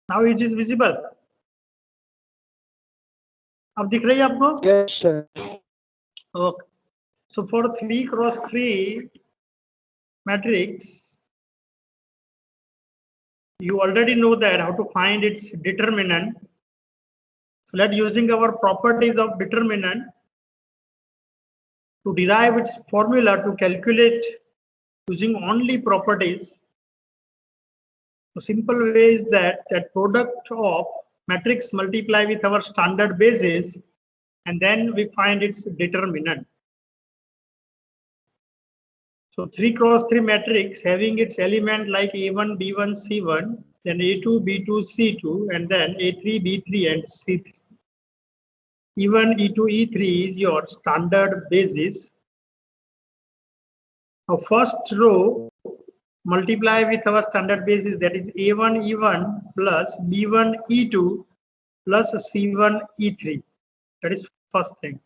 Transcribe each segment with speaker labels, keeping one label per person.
Speaker 1: Now it is visible. अब दिख रही है आपको?
Speaker 2: Yes, sir.
Speaker 1: Okay. So for 3 cross 3 matrix, you already know that how to find its determinant. So let using our properties of determinant to derive its formula to calculate using only properties. So simple way is that product of matrix multiply with our standard basis and then we find its determinant. So 3 cross 3 matrix having its element like A1, B1, C1, then A2, B2, C2, and then A3, B3, and C3. E1, E2, E3 is your standard basis. Now first row multiply with our standard basis, that is A1, E1 plus B1, E2 plus C1, E3. That is first thing.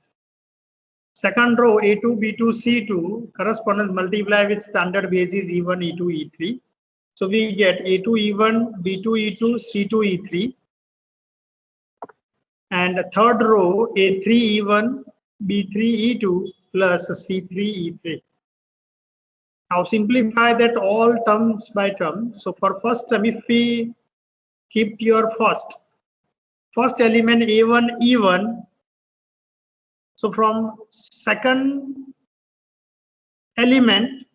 Speaker 1: Second row A2, B2, C2 correspondence multiply with standard basis E1, E2, E3. So we get A2, E1, B2, E2, C2, E3. And the third row A3, E1, B3, E2 plus C3, E3. Now simplify that all terms by term. So for first term, if we keep your first element A1, E1. So from second element,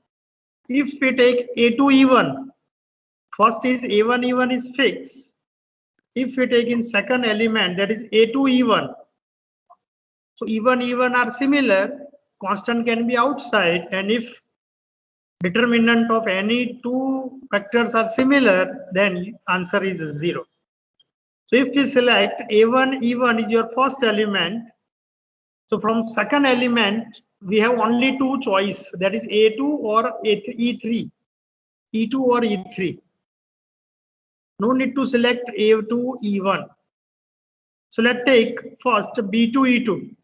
Speaker 1: if we take A2, E1, first is A1, E1 is fixed. If we take in second element, that is A2, E1. So E1, E1 are similar, constant can be outside, and if determinant of any two vectors are similar, then answer is 0. So if we select A1, E1 is your first element, so from second element, we have only two choice, that is A2 or E3, E2 or E3. No need to select A2, E1. So let's take first B2, E2.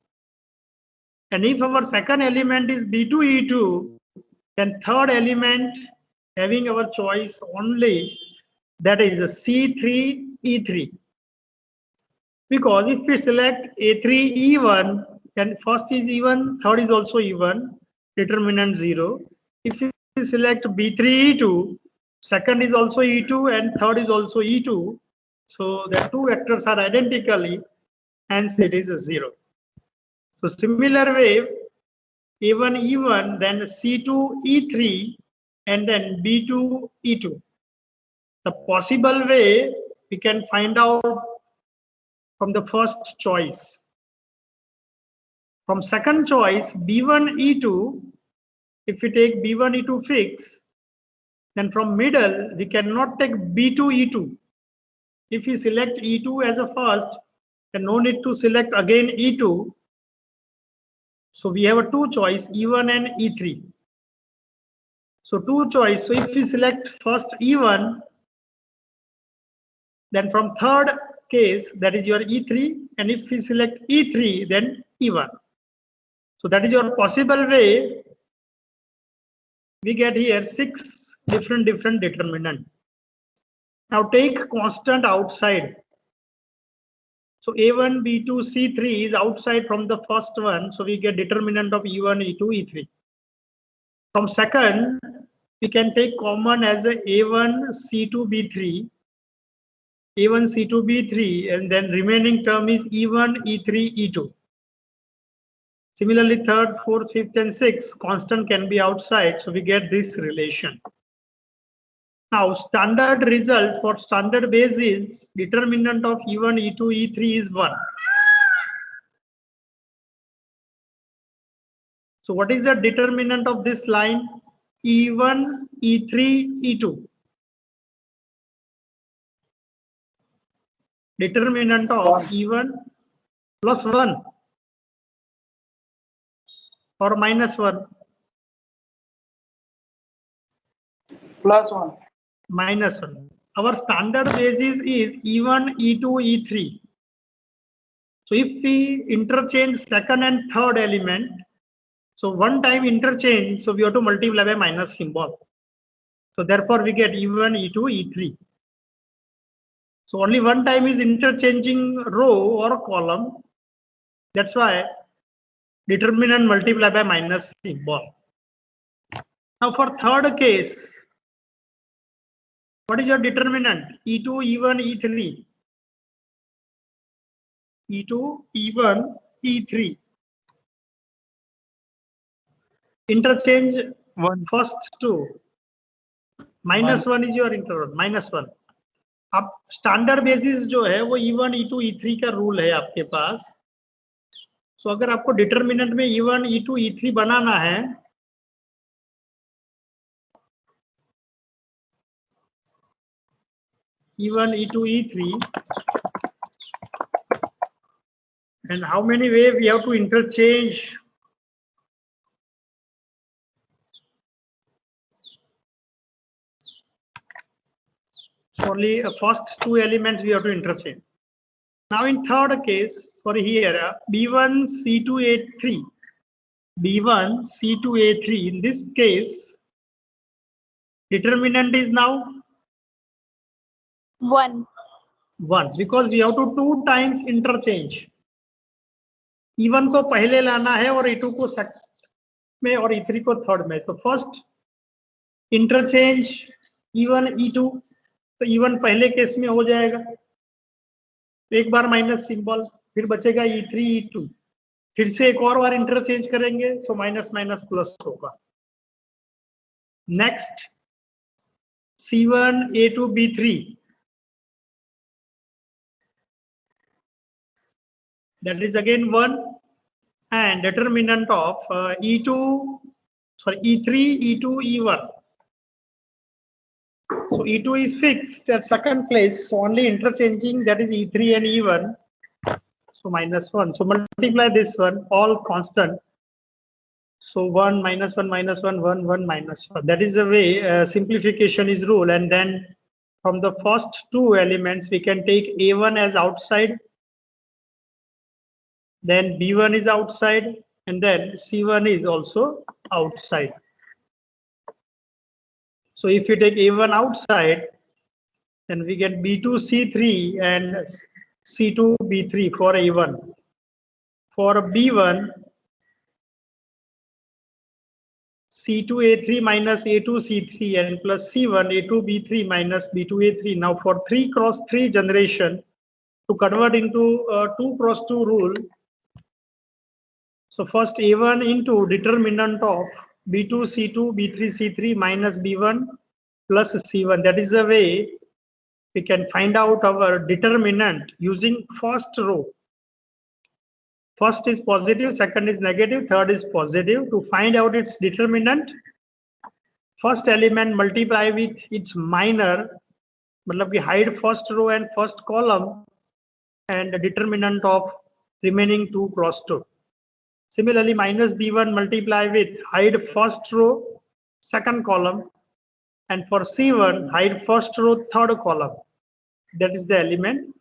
Speaker 1: And if our second element is B2, E2, then third element having our choice only, that is C3, E3. Because if we select A3, E1, then first is E1, third is also E1, determinant 0. If we select B3, E2, second is also E2 and third is also E2. So the two vectors are identically, hence it is 0. So similar way, A1, E1, then C2, E3, and then B2, E2. The possible way we can find out from the first choice. From second choice, B1, E2, if we take B1, E2 fix, then from middle, we cannot take B2, E2. If we select E2 as a first, then no need to select again E2. So we have a two choice, E1 and E3. So two choice. So if we select first E1, then from third case, that is your E3. And if we select E3, then E1. So that is your possible way. We get here 6 different determinant. Now take constant outside. So A1, B2, C3 is outside from the first one. So we get determinant of E1, E2, E3. From second, we can take common as a A1, C2, B3. A1, C2, B3, and then remaining term is E1, E3, E2. Similarly, third, fourth, fifth, and sixth, constant can be outside. So we get this relation. Now, standard result for standard basis, determinant of E1, E2, E3 is 1. So what is the determinant of this line? E1, E3, E2. Determinant of E1 plus 1 or minus 1?
Speaker 2: Plus 1.
Speaker 1: Minus 1. Our standard basis is E1, E2, E3. So if we interchange second and third element, so one time interchange, so we have to multiply by minus symbol. So therefore we get E1, E2, E3. So only one time is interchanging row or column. That's why determinant multiply by minus symbol. Now for third case, what is your determinant? E2, E1, E3. E2, E1, E3. Interchange
Speaker 3: 1.
Speaker 1: first two. Minus 1 is your interval. -1. अब standard basis जो है वो E1, E2, E3 का rule है आपके पास. सो अगर आपको determinant में E1, E2, E3 बनाना है, E1, E2, E3, and how many way we have to interchange? So only first two elements we have to interchange. Now in third case, for here, B1, C2, A3, B1, C2, A3, in this case, determinant is now
Speaker 4: 1.
Speaker 1: 1 because we have to 2 times interchange. E1 को पहले लाना है और E2 को second में और E3 को third में. तो फर्स्ट इंटरचेंज E1, E2, तो E1 पहले केस में हो जाएगा, एक बार माइनस सिंबल, फिर बचेगा E3, E2, फिर से एक और बार इंटरचेंज करेंगे, सो माइनस माइनस प्लस होगा. Next C1, A2, B3, that is again 1, and determinant of E3, E2, E1. So E2 is fixed at second place, so only interchanging, that is E3 and E1. So -1. So multiply this one, all constant. So 1, -1, -1, 1, 1, -1. That is the way simplification is rule. And then from the first two elements, we can take A1 as outside. Then B1 is outside, and then C1 is also outside. So if you take A1 outside, then we get B2, C3 and C2, B3 for A1. For B1, C2, A3 minus A2, C3 and plus C1, A2, B3 minus B2, A3. Now for 3 cross 3 generation, to convert into 2 cross 2 rule, so first A1 into determinant of B2, C2, B3, C3 minus B1 plus C1. That is the way we can find out our determinant using first row. First is positive, second is negative, third is positive. To find out its determinant, first element multiply with its minor, मतलब we hide first row and first column, and the determinant of remaining 2 cross 2. Similarly, minus B1 multiply with hide first row, second column, and for C1 hide first row, third column. That is the element,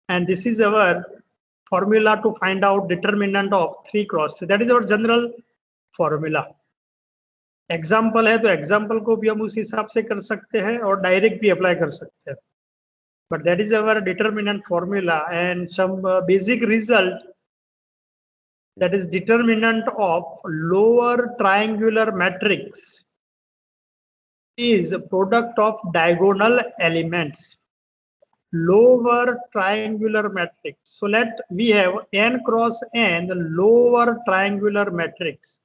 Speaker 1: and this is our formula to find out determinant of 3 cross 3. That is our general formula. Example है तो example को भी हम उस हिसाब से कर सकते हैं और डायरेक्ट भी अप्लाई कर सकते हैं. But that is our determinant formula, and some basic result, that is determinant of lower triangular matrix is a product of diagonal elements. Lower triangular matrix. So we have n cross n lower triangular matrix.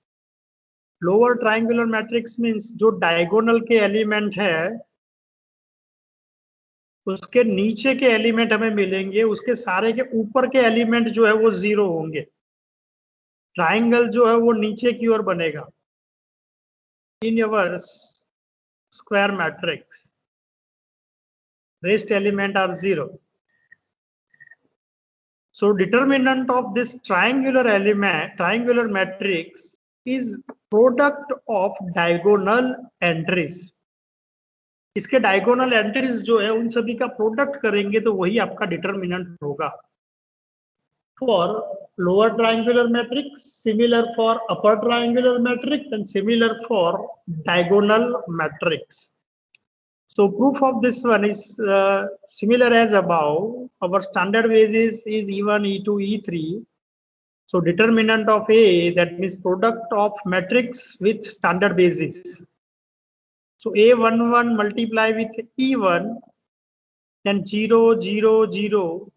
Speaker 1: Lower triangular matrix means जो diagonal के element है उसके नीचे के element हमें मिलेंगे, उसके सारे के ऊपर के एलिमेंट जो है वो 0 होंगे. ट्राइंगल जो है वो नीचे की ओर बनेगा. In your square matrix rest element are 0. So determinant of this triangular element, triangular matrix is product of diagonal entries. इसके diagonal entries जो है उन सभी का प्रोडक्ट करेंगे तो वही आपका डिटरमिनेंट होगा. For lower triangular matrix, similar for upper triangular matrix, and similar for diagonal matrix. So proof of this one is similar as above. Our standard basis is E1, E2, E3. So determinant of A, that means product of matrix with standard basis. So A11 multiply with E1, then 0, 0, 0.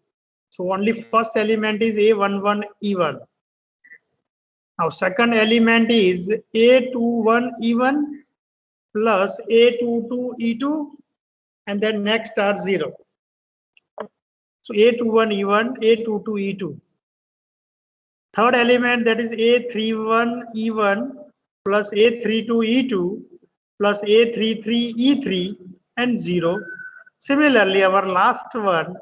Speaker 1: So only first element is A11, E1. Now second element is A21, E1 plus A22, E2, and then next are 0. So A21, E1, A22, E2. Third element, that is A31, E1 plus A32, E2 plus A33, E3 and 0. Similarly, our last one,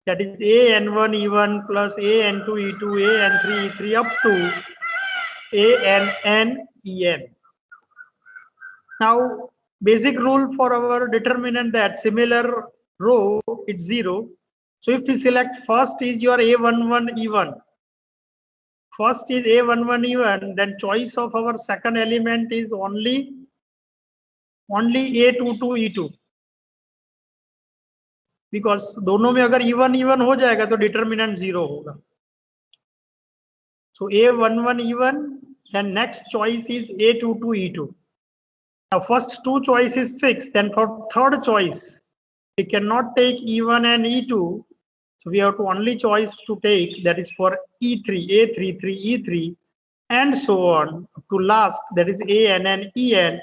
Speaker 1: that is AN1, E1 plus AN2, E2, AN3, E3 up to ANN, EN. Now, basic rule for our determinant that similar row, it's 0. So if we select first is your A11, E1. First is A11, E1, then choice of our second element is only A22, E2. Because दोनों में अगर E1, E1 हो जाएगा तो determinant 0 होगा. So A11, E1, then next choice is A22, E2. Now first two choices fixed, then for third choice, we cannot take E1 and E2. So we have to only choice to take, that is for E3, A33, E3, and so on to last, that is ANN, EN.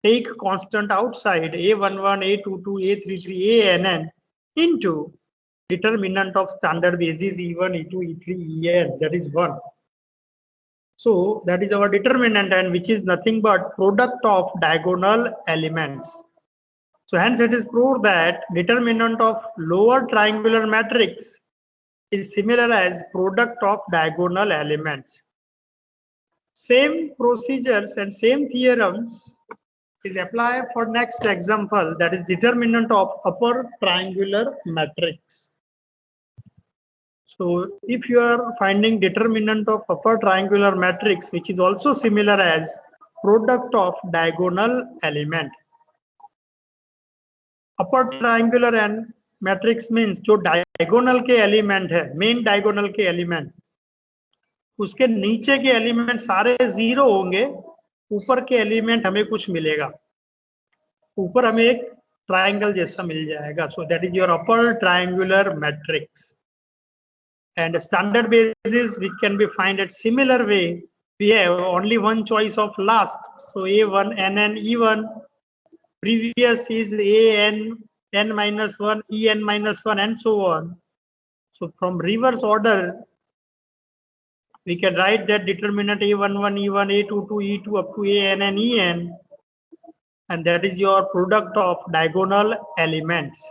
Speaker 1: Take constant outside A11, A22, A33, ANN into determinant of standard basis E1, E2, E3, EN, that is 1. So that is our determinant, and which is nothing but product of diagonal elements. So hence it is proved that determinant of lower triangular matrix is similar as product of diagonal elements. Same procedures and same theorems is applied for next example, that is determinant of upper triangular matrix. So if you are finding determinant of upper triangular matrix, which is also similar as product of diagonal element. Upper triangular and matrix means जो diagonal के element है, main diagonal के element, उसके नीचे के element सारे 0 होंगे, ऊपर के element हमें कुछ मिलेगा, ऊपर हमें एक triangle जैसा मिल जाएगा. So that is your upper triangular matrix. And standard basis we can be find it similar way. We have only one choice of last. So A1, NN, E1. Previous is AN, N minus 1, EN minus 1, and so on. So from reverse order, we can write that determinant A11, E1, A22, E2 up to AN and EN. And that is your product of diagonal elements.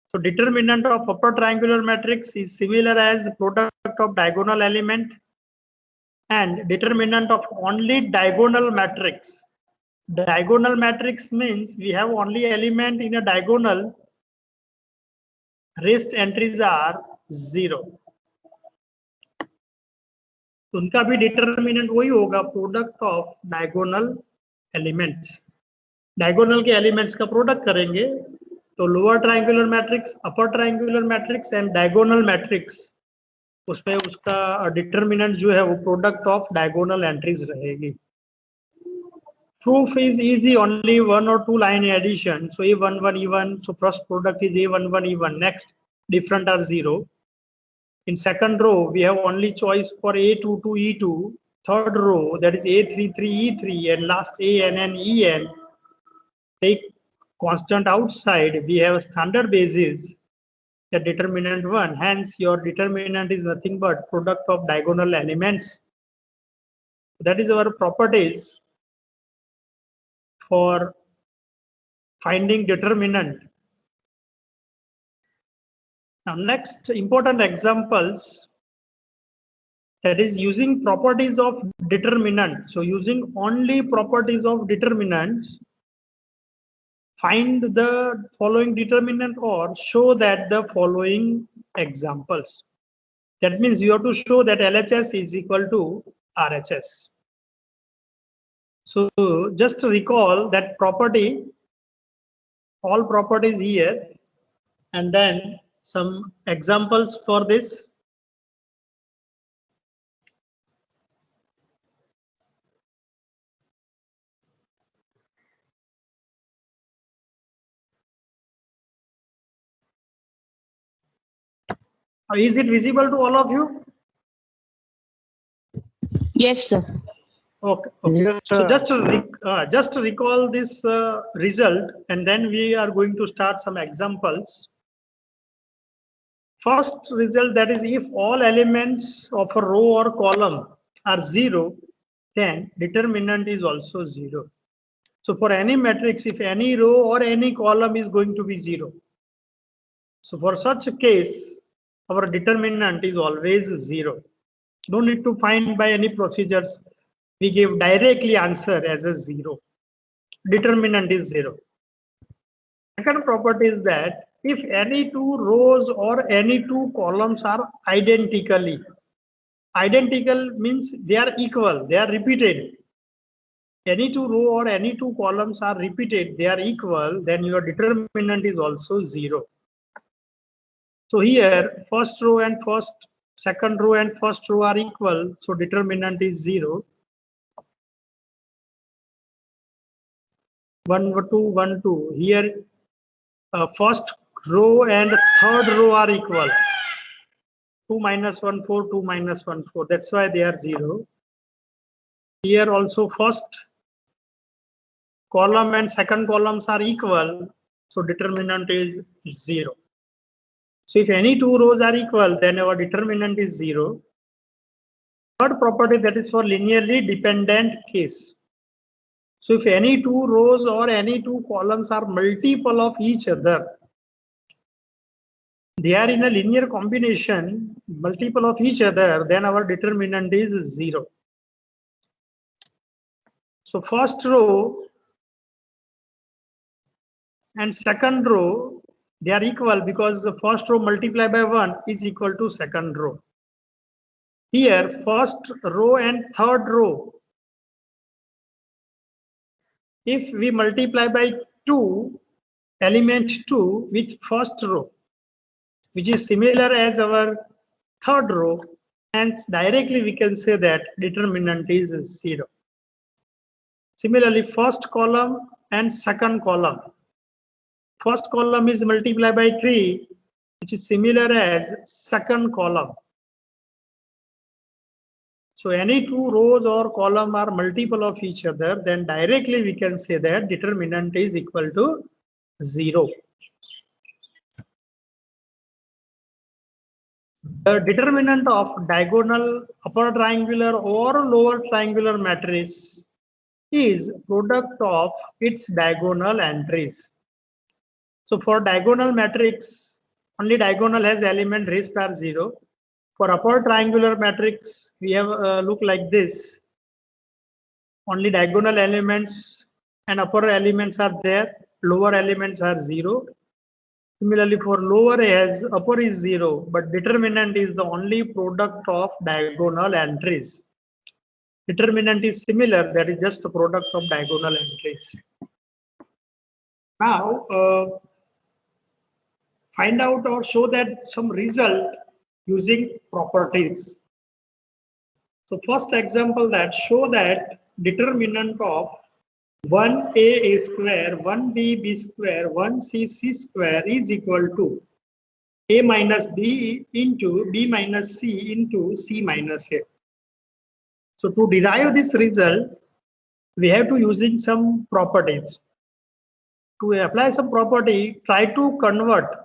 Speaker 1: So determinant of upper triangular matrix is similar as product of diagonal element, and determinant of only diagonal matrix. Diagonal matrix means we have only element in a diagonal, rest entries are 0. तो उनका भी determinant वही होगा, product of diagonal elements. Diagonal के elements का product करेंगे तो lower triangular matrix, upper triangular matrix and diagonal matrix, उसमें उसका डिटरमिनेंट जो है वो प्रोडक्ट ऑफ डायगोनल एंट्रीज रहेगी. Proof is easy, only 1 or 2 line addition. So A11, E1, so first product is A11, E1, next different are 0. In second row, we have only choice for A22, E2, third row, that is A33, E3, and last ANN, EN. Take constant outside, we have standard basis, the determinant 1. Hence, your determinant is nothing but product of diagonal elements. That is our properties for finding determinant. Now, next important examples, that is using properties of determinant. So, using only properties of determinants, find the following determinant or show that the following examples. That means you have to show that LHS is equal to RHS. So just recall that property all properties here, and then some examples for this. Is it visible to all of you?
Speaker 3: Yes, sir.
Speaker 1: Okay.
Speaker 2: Yes,
Speaker 1: So
Speaker 2: sir.
Speaker 1: just to recall this result, and then we are going to start some examples. First result, that is, if all elements of a row or column are 0, then determinant is also 0. So for any matrix, if any row or any column is going to be 0, so for such a case, our determinant is always 0. No need to find by any procedures. We give directly answer as a 0. Determinant is 0. Second property is that if any two rows or any two columns are identical means they are equal, they are repeated. Any two row or any two columns are repeated, they are equal, then your determinant is also 0. So here, second row and first row are equal, so determinant is 0. 1, 2, 1, 2. Here, first row and third row are equal. 2 minus 1, 4, 2 minus 1, 4. That's why they are 0. Here also first column and second columns are equal, so determinant is 0. So if any two rows are equal, then our determinant is 0. Third property, that is for linearly dependent case. So if any two rows or any two columns are multiple of each other, they are in a linear combination, multiple of each other, then our determinant is 0. So first row and second row, they are equal because the first row multiplied by 1 is equal to second row. Here, first row and third row, if we multiply by 2, element 2 with first row, which is similar as our third row, and directly we can say that determinant is 0. Similarly, first column and second column. First column is multiplied by 3, which is similar as second column. So any two rows or column are multiple of each other, then directly we can say that determinant is equal to 0. The determinant of diagonal upper triangular or lower triangular matrix is product of its diagonal entries. So for diagonal matrix, only diagonal has element raised are 0. For upper triangular matrix, we have look like this. Only diagonal elements and upper elements are there. Lower elements are 0. Similarly, for lower as upper is 0, but determinant is the only product of diagonal entries. Determinant is similar, that is just the product of diagonal entries. Now, find out or show that some result using properties. So first example, that show that determinant of 1a square, 1b b square, 1c c square is equal to a minus b into b minus c into c minus a. So to derive this result, we have to using some properties. To apply some property, try to convert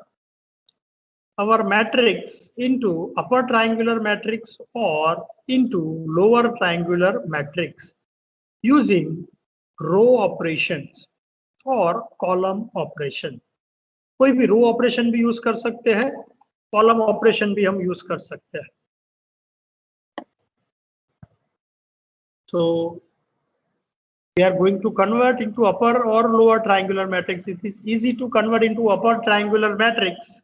Speaker 1: our matrix into upper triangular matrix or into lower triangular matrix using row operations और column operation. कोई भी row operation भी use कर सकते हैं, column operation भी हम use कर सकते हैं. So we are going to convert into upper or lower triangular matrix. It is easy to convert into upper triangular matrix.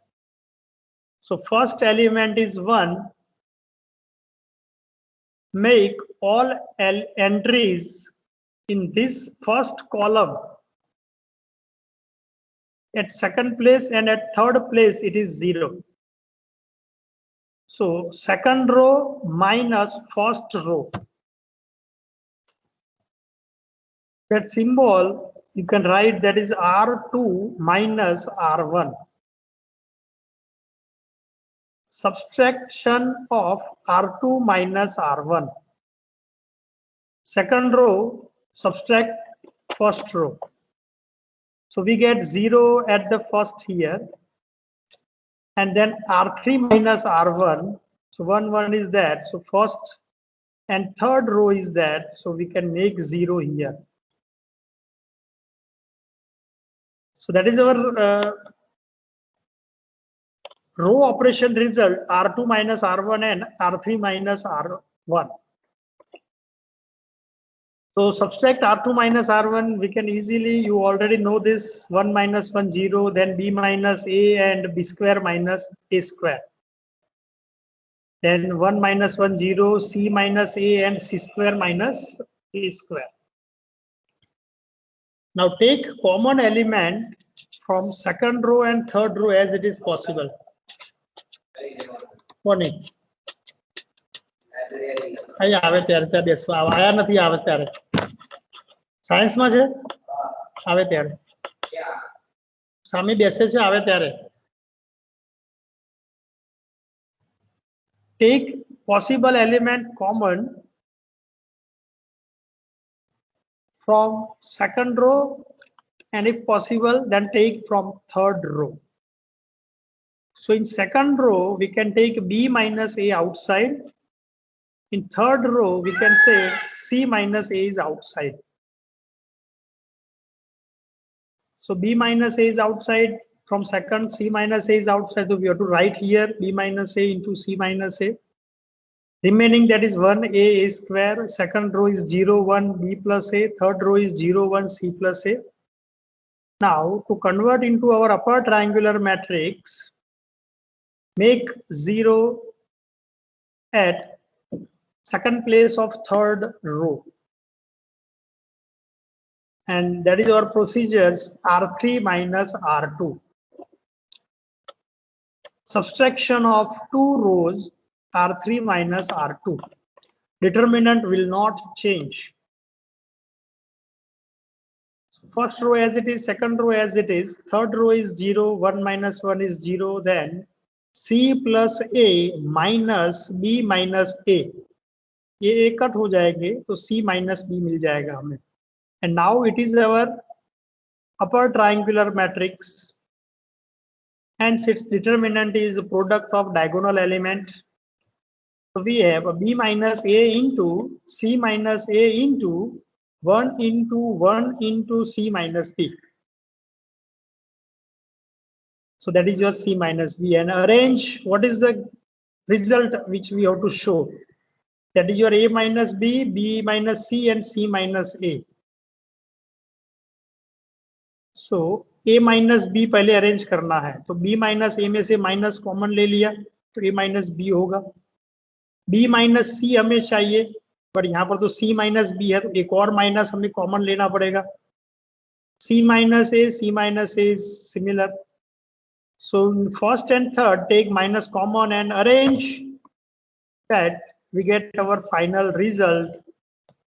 Speaker 1: So first element is 1. Make all entries in this first column at second place and at third place it is 0. So second row minus first row. That symbol you can write, that is R2 minus R1. Subtraction of R2 minus R1. Second row subtract first row. So we get 0 at the first here. And then R3 minus R1. So 1 is there. So first and third row is there. So we can make 0 here. So that is our row operation result, R2 minus R1 and R3 minus R1. So subtract R2 minus R1, we can easily, you already know this, 1 minus 1, 0, then B minus A and B square minus A square. Then 1 minus 1, 0, C minus A and C square minus A square. Now take common element from second row and third row as it is possible. Morning. અહીંયા આવે ત્યારે ત્યાં બેસવા આયા નથી આવે ત્યારે સાયન્સમાં છે આવે ત્યારે સામે બેસે છે આવે ત્યારે take possible element common from second row and if possible then take from third row. So in second row we can take B minus A outside. In third row we can say C minus A is outside. So B minus A is outside from second, C minus A is outside. So we have to write here B minus A into C minus A. Remaining that is 1 A square. Second row is 0 1 B plus A. Third row is 0 1 C plus A. Now to convert into our upper triangular matrix, make 0 at second place of third row. And that is our procedures R3 minus R2. Subtraction of two rows R3 minus R2. Determinant will not change. First row as it is, second row as it is, third row is 0, 1 minus 1 is 0, then C plus A minus B minus A. ये A cut हो जाएंगे तो C minus B मिल जाएगा हमें. And now it is our upper triangular matrix. Hence its determinant is the product of diagonal element. So we have a B minus A into C minus A into 1 into C minus B. So that is your C minus B. And arrange what is the result which we have to show. That is your A minus B, B minus C and C minus A. So A minus B पहले arrange करना है तो B minus A में से minus common ले लिया तो A minus B होगा. B minus C हमें चाहिए पर यहाँ पर तो C minus B है तो एक और माइनस हमें कॉमन लेना पड़ेगा. C minus A is similar. So in first and third take minus common and arrange that we get our final result,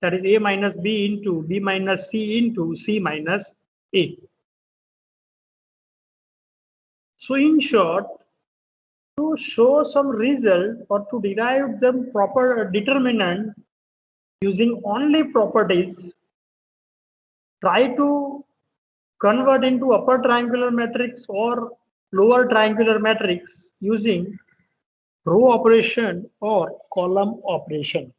Speaker 1: that is A minus B into B minus C into C minus A. So in short, to show some result or to derive them proper determinant using only properties, try to convert into upper triangular matrix or lower triangular matrix using row operation or column operation.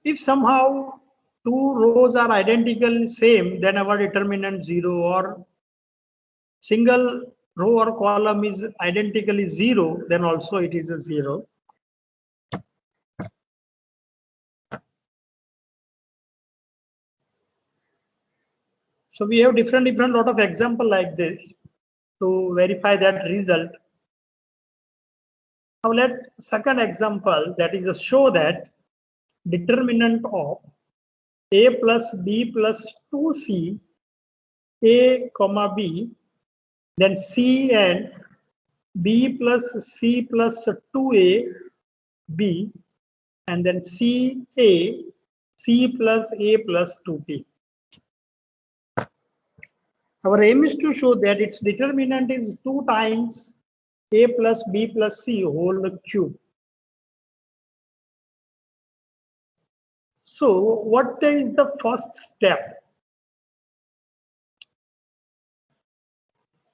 Speaker 1: If somehow two rows are identical same, then our determinant 0, or single row or column is identically 0, then also it is a 0. So we have different lot of example like this to verify that result. Now let second example, that is to show that determinant of A plus B plus 2C, A comma B, then C and B plus C plus 2A, B, and then C, A, C plus A plus 2B. Our aim is to show that its determinant is 2 times A plus B plus C whole cube. So what is the first step?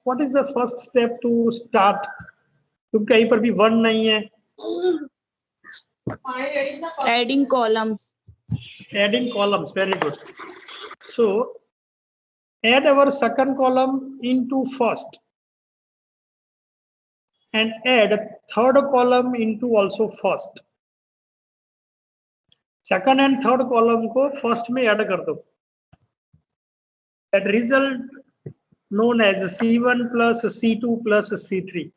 Speaker 1: What is the first step to start? क्योंकि कहीं पर भी 1 नहीं है.
Speaker 3: Adding columns.
Speaker 1: Adding columns, very good. So add our second column into first and add third column into also first. Second and third column को first में add कर दो. That result known as C1 plus C2 plus C3.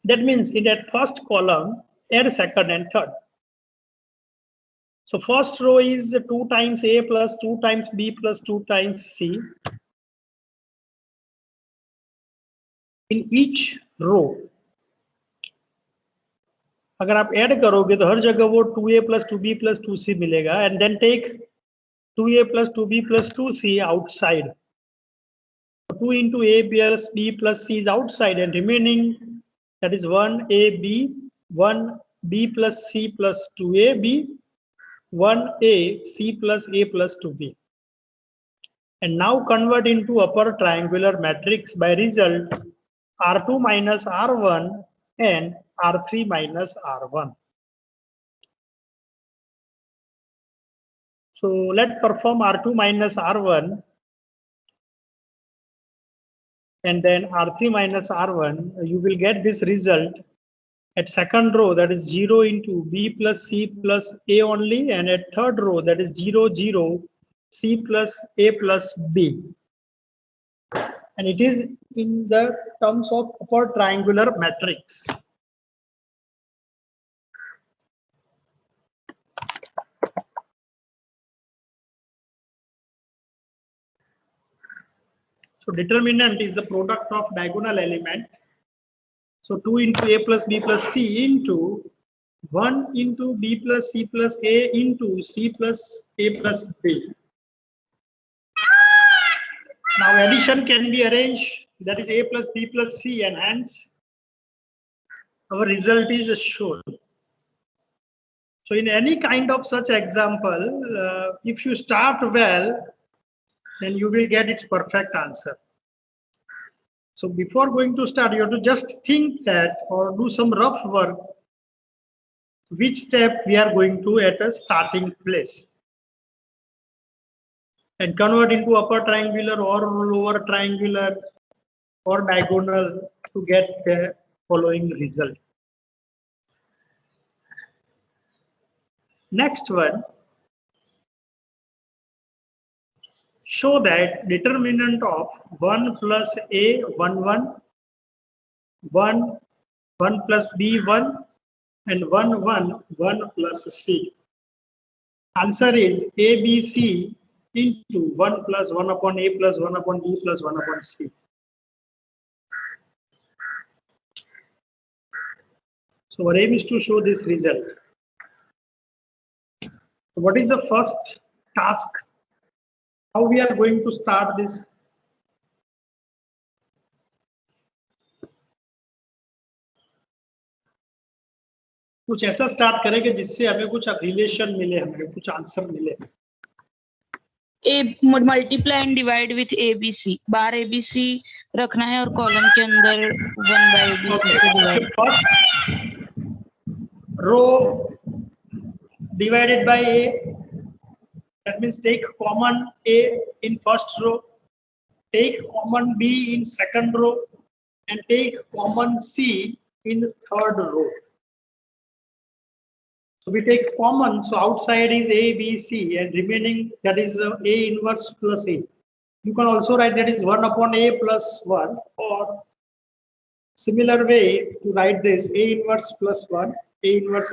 Speaker 1: That means in that first column, add second and third. So first row is 2 times A plus 2 times B plus 2 times C. In each row, अगर आप add करोगे तो हर जगह वो 2A plus 2B plus 2C मिलेगा, and then take 2A plus 2B plus 2C outside. 2 into A plus B plus C is outside, and remaining, that is 1AB, 1B plus C plus 2AB, 1A C plus A plus 2B. And now convert into upper triangular matrix by result R2 minus R1 and R3 minus R1. So let's perform R2 minus R1 and then R3 minus R1. You will get this result at second row, that is 0 into B plus C plus A only, and at third row, that is 0, 0, C plus A plus B. And it is in the terms of upper triangular matrix. So determinant is the product of diagonal element. So 2 into A plus B plus C into 1 into B plus C plus A into C plus A plus B. Now addition can be arranged, that is A plus B plus C, and hence our result is shown. So in any kind of such example, if you start well, then you will get its perfect answer. So before going to start, you have to just think that or do some rough work, which step we are going to at a starting place, and convert into upper triangular or lower triangular or diagonal to get the following result. Next one, show that determinant of 1 plus A 1 1, 1 1 plus B 1, and 1 1 1 plus C. Answer is A B C into 1 plus 1 upon A plus 1 upon B plus 1 upon C. So our aim is to show this result. So what is the first task? How we are going to start this? कुछ ऐसा start करें कि जिससे हमें कुछ relation मिले, हमें कुछ आंसर मिले.
Speaker 3: A multiply and divide with ABC. Bar ABC रखना है और कॉलम के अंदर 1 by ABC से divide.
Speaker 1: First row divided by A. That means take common A in first row, take common B in second row, and take common C in third row. So we take common, so outside is A, B, C, and remaining, that is A inverse plus A. You can also write that is 1 upon A plus 1, or similar way to write this A inverse plus 1 A inverse,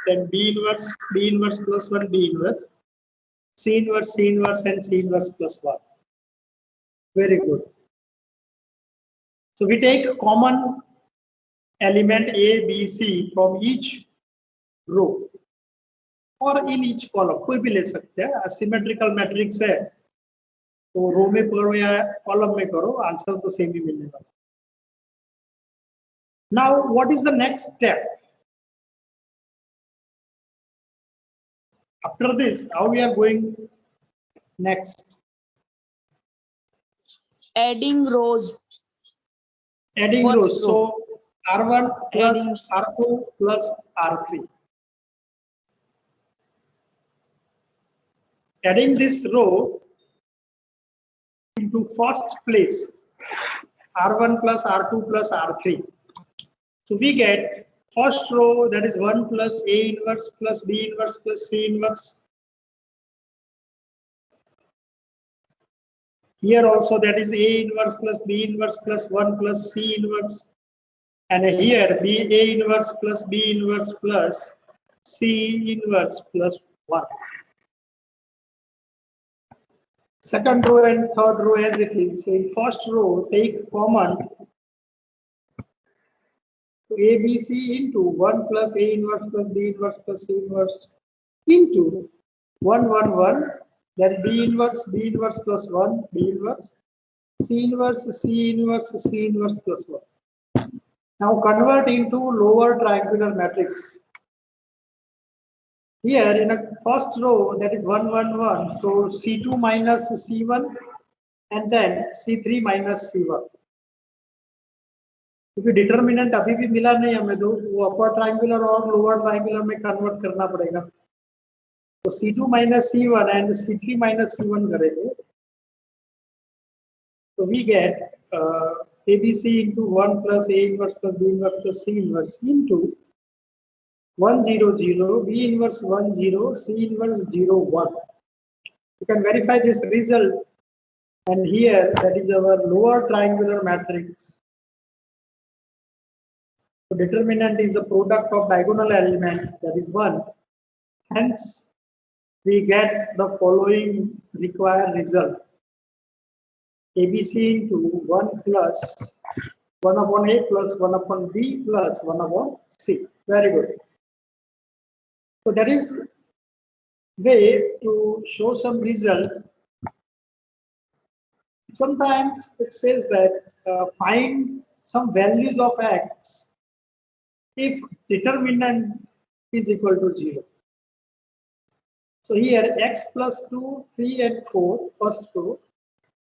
Speaker 1: then B inverse plus 1, B inverse, C inverse, and C inverse plus 1. Very good. So we take a common element A, B, C from each row or in each column. कोई भी ले सकते हैं. Asymmetrical matrix है तो रो में करो या कॉलम में करो, आंसर तो सेम ही मिलने वाला. Now what is the next step? After this, how we are going next?
Speaker 3: Adding rows.
Speaker 1: Adding
Speaker 3: First
Speaker 1: rows.
Speaker 3: row.
Speaker 1: So R1 plus
Speaker 3: Adding.
Speaker 1: R2 plus R3. Adding this row into first place, R1 plus R2 plus R3. So we get first row, that is 1 plus A inverse plus B inverse plus C inverse. Here also that is A inverse plus B inverse plus 1 plus C inverse. And here A inverse plus B inverse plus C inverse plus 1. Second row and third row as it is. So in first row, take common A, B, C into 1 plus A inverse plus B inverse plus C inverse into 1, 1, 1. Then B inverse plus 1, B inverse, C inverse, C inverse, C inverse plus 1. Now convert into lower triangular matrix. Here in a first row, that is 1, 1, 1. So C2 minus C1 and then C3 minus C1. क्योंकि determinant अभी भी मिला नहीं हमें, तो वो upper triangular और lower triangular में कन्वर्ट करना पड़ेगा. तो C2 minus C1 and C3 minus C1 करेंगे. So we get ABC into 1 plus A inverse plus B inverse plus C inverse into 1, 0, 0, B inverse 1, 0, C inverse 0, 1. You can verify this result, and here that is our lower triangular matrix. So determinant is the product of diagonal element, that is 1. Hence, we get the following required result. ABC into 1 plus 1 upon A plus 1 upon B plus 1 upon C. Very good. So that is way to show some result. Sometimes it says that find some values of x if determinant is equal to 0. So here x plus 2, 3 and 4, first row.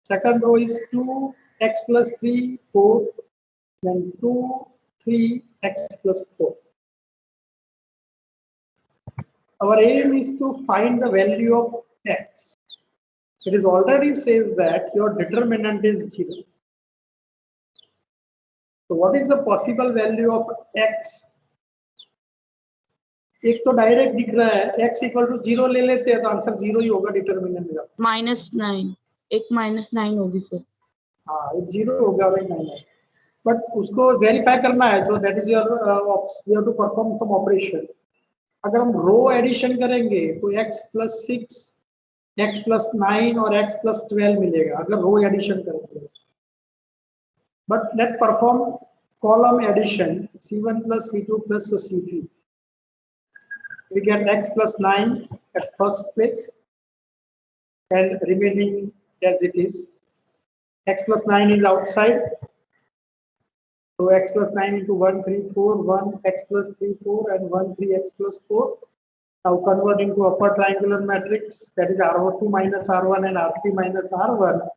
Speaker 1: Second row is 2, x plus 3, 4, then 2, 3, x plus 4. Our aim is to find the value of x. It is already says that your determinant is 0. So what is the possible value of x? एक तो direct दिख रहा है, x equal to 0 ले लेते हैं तो answer 0 ही होगा डिटरमिनेंट का.
Speaker 3: -9. एक -9 होगी सर.
Speaker 1: हाँ, एक 0 होगा भाई 9. बट उसको वेरीफाई करना है, तो that is your you have to perform some operation. अगर हम रो एडिशन करेंगे तो x plus 6, x plus 9 और x plus 12 मिलेगा अगर रो एडिशन करेंगे. But let perform column addition C1 plus C2 plus C3. We get x plus 9 at first place and remaining as it is. X plus 9 is outside. So x plus 9 into 1, 3, 4, 1, x plus 3, 4 and 1, 3, x plus 4. Now convert into upper triangular matrix, that is R2 minus R1 and R3 minus R1.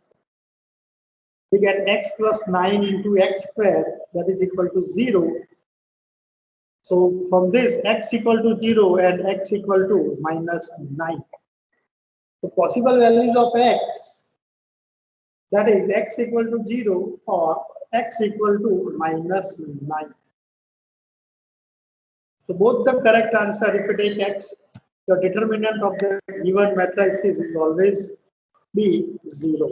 Speaker 1: We get x plus 9 into x square, that is equal to 0. So from this x equal to 0 and x equal to -9. The possible values of x, that is x equal to 0 or x equal to -9. So both the correct answer. If you take x, the determinant of the given matrices is always be 0.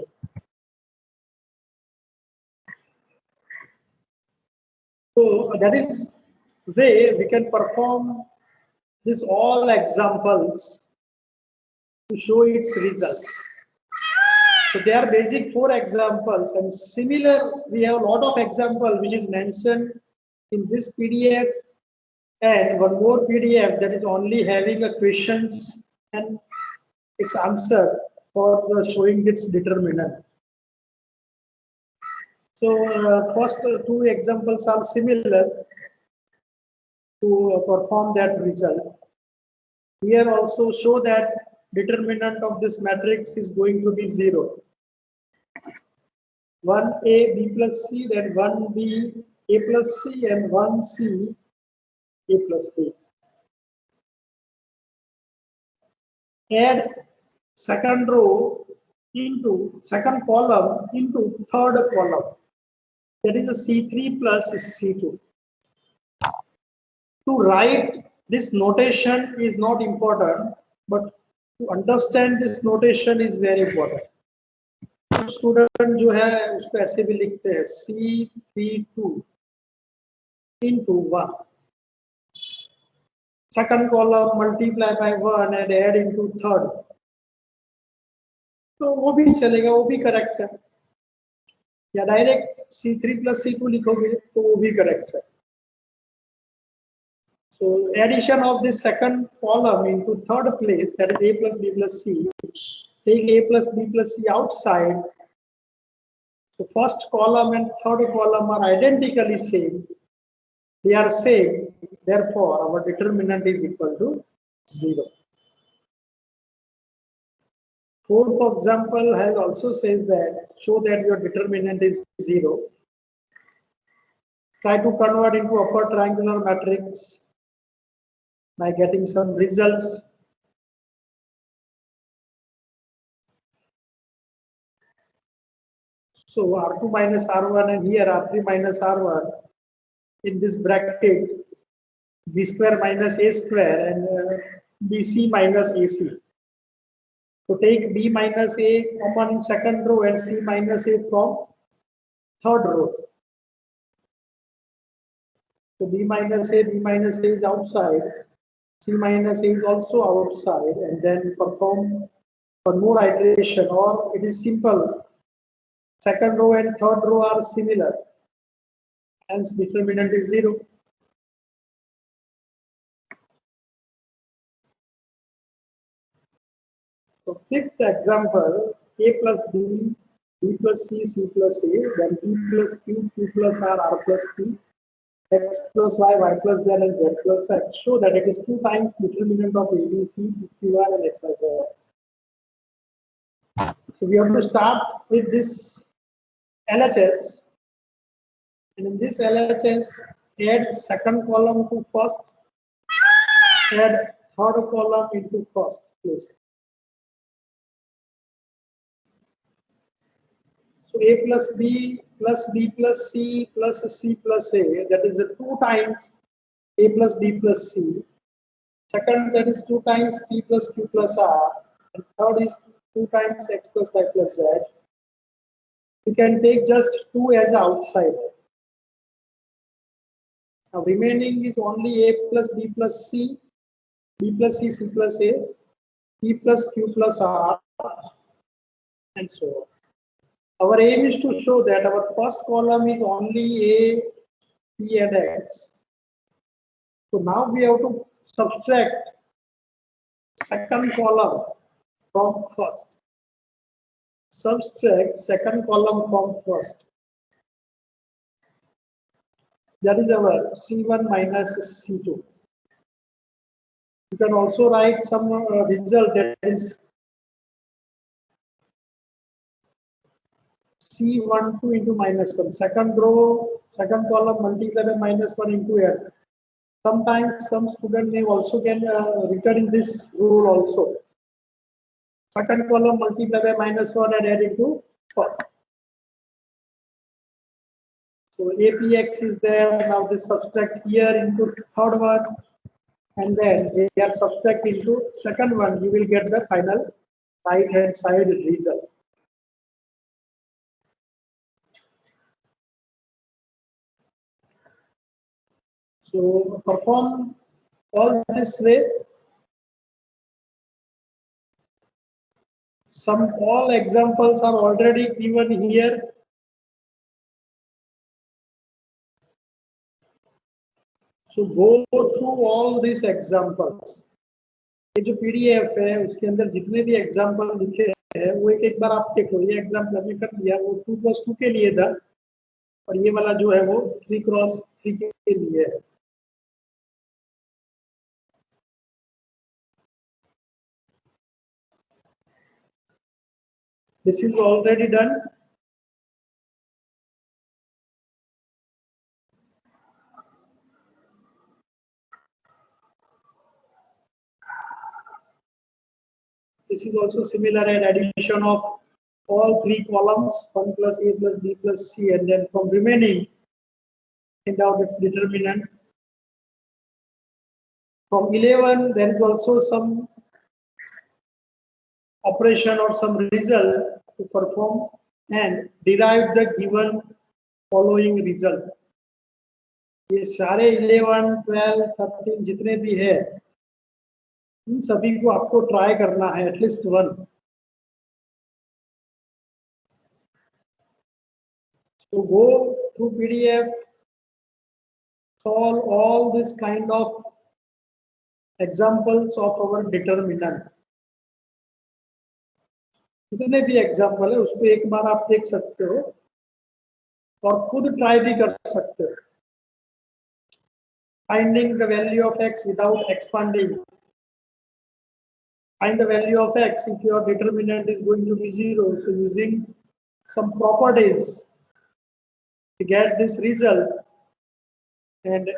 Speaker 1: So that is way we can perform this all examples to show its result. So they are basic 4 examples, and similar we have a lot of example which is mentioned in this PDF and one more PDF that is only having a questions and its answer for the showing its determinant. So first 2 examples are similar to perform that result. Here also show that determinant of this matrix is going to be 0. 1a b plus c, then 1b a plus c, and 1c a plus b. Add second row into second column into third column. That is a C3 plus C2. To write this notation is not important, but to understand this notation is very important. Student जो है उसको ऐसे भी लिखते हैं C32 into 1. Second column multiply by 1 and add into third. तो वो भी चलेगा, वो भी करेक्ट है. या डायरेक्ट C3 plus C2 लिखोगे तो वो भी करेक्ट है. So addition of this second column into third place, that is a plus b plus c. Take a plus b plus c outside. So first column and third column are identically same. They are same. Therefore, our determinant is equal to 0. Fourth example has also says that show that your determinant is 0. Try to convert into upper triangular matrix by getting some results. So R2 minus R1 and here R3 minus R1 in this bracket B square minus A square and BC minus AC. So take B minus A common in second row and C minus A from third row. So B minus A is outside, C minus A is also outside, and then perform one more iteration, or it is simple. Second row and third row are similar, hence determinant is 0. So fifth example, A plus B, B plus C, C plus A, then B plus Q, Q plus R plus P, X plus Y, Y plus Z, and Z plus X. Show that it is 2 times determinant of A, B, C, Q, R, and X, Y, Z. So we have to start with this LHS, and in this LHS, add second column to first, add third column into first place. So A plus B plus C plus C plus A, that is 2 times A plus B plus C. Second, that is 2 times P plus Q plus R. And third is 2 times X plus Y plus Z. You can take just 2 as outsider. Now remaining is only A plus B plus C, B plus C, C plus A, P plus Q plus R, and so on. Our aim is to show that our first column is only A, P, and X. So now we have to subtract second column from first. Subtract second column from first. That is our C1 minus C2. You can also write some result, that is C12 into minus 1. Second row, second column multiply by minus 1 into N. Sometimes some student may also get written this rule also. Second column multiply by minus 1 and add into first. So APX is there. Now this subtract here into third one, and then they are subtract into second one. You will get the final right hand side result. So perform all this way. All examples are already given here. So go through all these examples. ये जो PDF है उसके अंदर जितने भी example लिखे हैं वो एक बार आप देखो. ये एग्जाम्पल हमने कर लिया, वो 2+2 के लिए था और ये वाला जो है वो 3x3 के लिए है. This is already done. This is also similar, an addition of all three columns, 1 plus A plus B plus C, and then from remaining, find out its determinant. From 11, there is also some operation or some result to perform and derive the given following result. ये सारे 11, 12, 13 जितने भी है इन सभी को आपको try करना है, at least one. So go through PDF, solve all this kind of examples of our determinant. जितने भी एग्जाम्पल है उसको एक बार आप देख सकते हो और खुद ट्राई भी कर सकते हो. Finding the value of x without expanding. Find the value of x if your determinant is going to be 0. So using some properties to get this result, and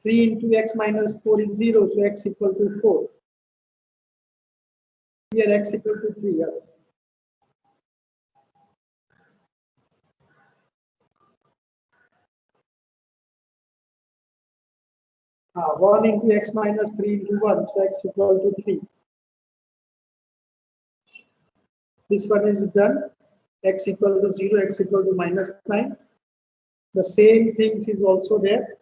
Speaker 1: 3 into x minus 4 is 0, so x equal to 4. Here x equal to 3, yes. Ah, 1 into x minus 3 into 1, so x equal to 3. This one is done, x equal to 0, x equal to minus 9. The same things is also there.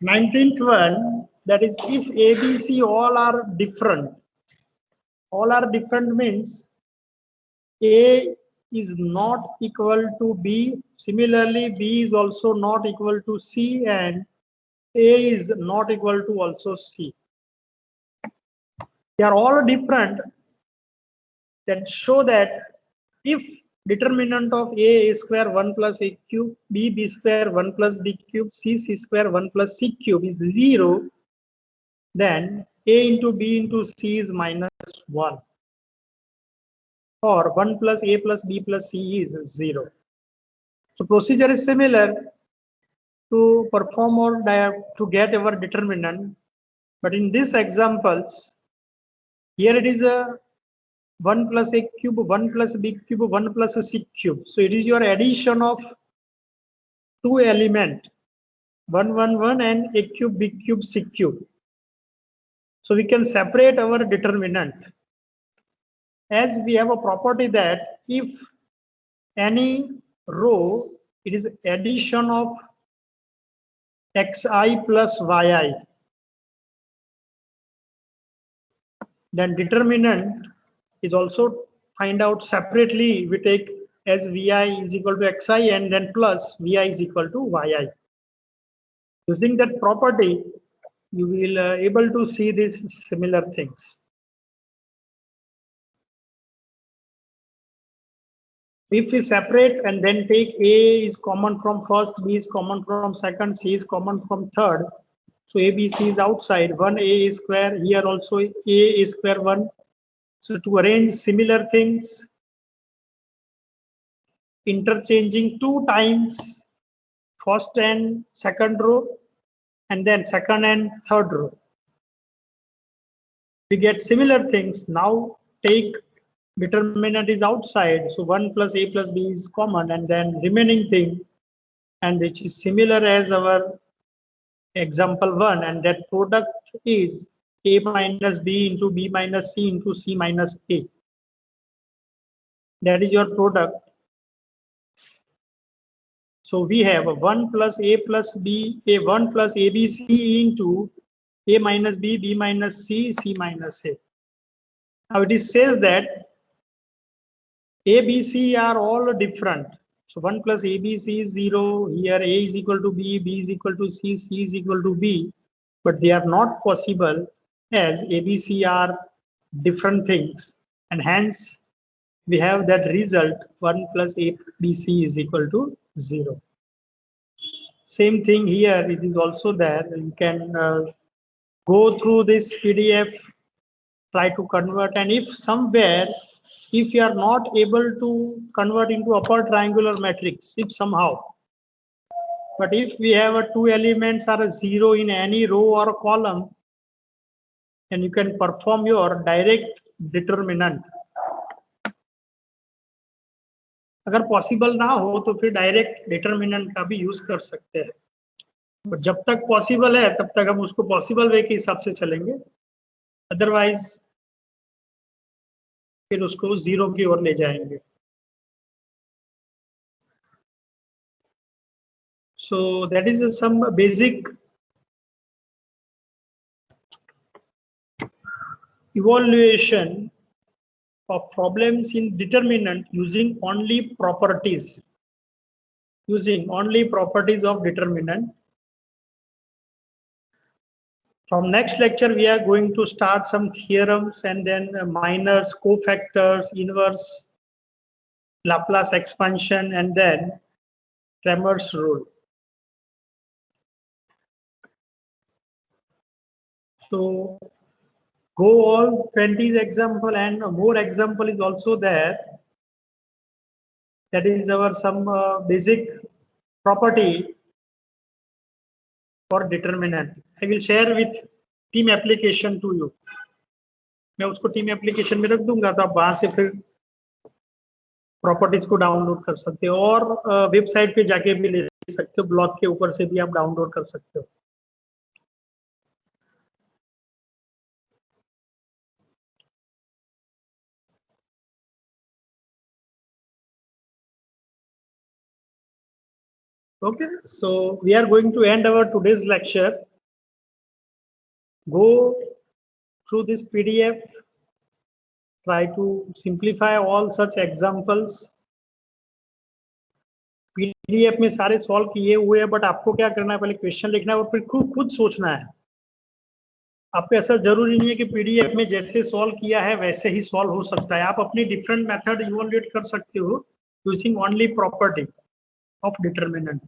Speaker 1: Nineteenth one, that is if ABC all are different. All are different means A is not equal to B. Similarly, B is also not equal to C, and A is not equal to also C. They are all different. That show that if determinant of A is square 1 plus A cube, B square 1 plus B cube, C square 1 plus C cube is 0, then A into B into C is minus 1. Or 1 plus A plus B plus C is 0. So procedure is similar to perform or to get our determinant, but in these examples, here it is a 1 plus A cube, 1 plus B cube, 1 plus C cube. So it is your addition of two elements, 1, 1, 1 and A cube, B cube, C cube. So we can separate our determinant, as we have a property that if any row, it is addition of xi plus yi, then determinant is also find out separately. We take as vi is equal to xi and then plus vi is equal to yi. Using that property, you will able to see these similar things. If we separate and then take A is common from first, B is common from second, C is common from third. So A, B, C is outside. 1A is square. Here also A is square 1. So to arrange similar things, interchanging 2 times first and second row, and then second and third row, we get similar things. Now take determinant is outside, so 1 plus A plus B is common, and then remaining thing, and which is similar as our example 1, and that product is A minus B into B minus C into C minus A. That is your product. So we have a 1 plus A plus B, a 1 plus ABC into A minus B, B minus C, C minus A. Now it is says that A, B, C are all different. So 1 plus ABC is 0. Here A is equal to B, B is equal to C, C is equal to B. But they are not possible as A, B, C are different things. And hence we have that result 1 plus A, B, C is equal to 0. Same thing here, it is also there. You can go through this PDF, try to convert, and if somewhere, if you are not able to convert into upper triangular matrix, if somehow, but if we have a two elements are a 0 in any row or a column, then you can perform your direct determinant. अगर possible ना हो तो फिर direct determinant का भी use कर सकते हैं, और जब तक पॉसिबल है तब तक हम उसको पॉसिबल वे के हिसाब से चलेंगे, अदरवाइज फिर उसको 0 की ओर ले जाएंगे. So that is some basic evaluation of problems in determinant using only properties of determinant. From next lecture we are going to start some theorems and then minors, cofactors, inverse, Laplace expansion, and then Cramer's rule. So go all 20 example, and more example is also there. That is our some basic property for determinant. I will share with team application to you. मैं उसको team application में रख दूंगा, तो आप वहां से फिर प्रॉपर्टीज को डाउनलोड कर सकते हो, और वेबसाइट पे जाके भी ले सकते हो, ब्लॉग के ऊपर से भी आप डाउनलोड कर सकते हो. Okay, so we are going to end our today's lecture. Go through this PDF, try to simplify all such examples. PDF में सारे सॉल्व किए हुए हैं, बट आपको क्या करना है, पहले क्वेश्चन लिखना है और फिर खुद सोचना है. आपको ऐसा जरूरी नहीं है कि PDF में जैसे सॉल्व किया है वैसे ही सॉल्व हो सकता है. आप अपनी डिफरेंट मेथड इवैल्यूएट कर सकते हो using only property of determinant.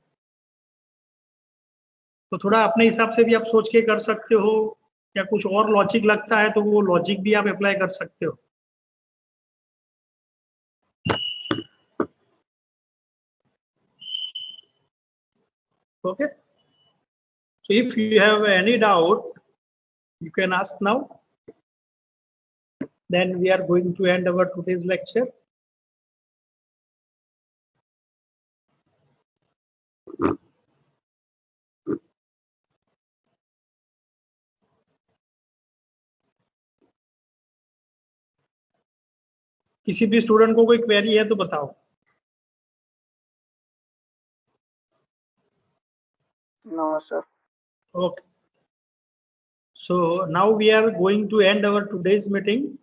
Speaker 1: तो थोड़ा अपने हिसाब से भी आप सोच के कर सकते हो, या कुछ और लॉजिक लगता है तो वो लॉजिक भी आप अप्लाई कर सकते हो. Okay, so if you have any doubt you can ask now, then we are going to end our today's lecture. किसी भी स्टूडेंट को कोई क्वेरी है तो बताओ.
Speaker 2: No, sir.
Speaker 1: Okay, so now we are going to end our today's meeting.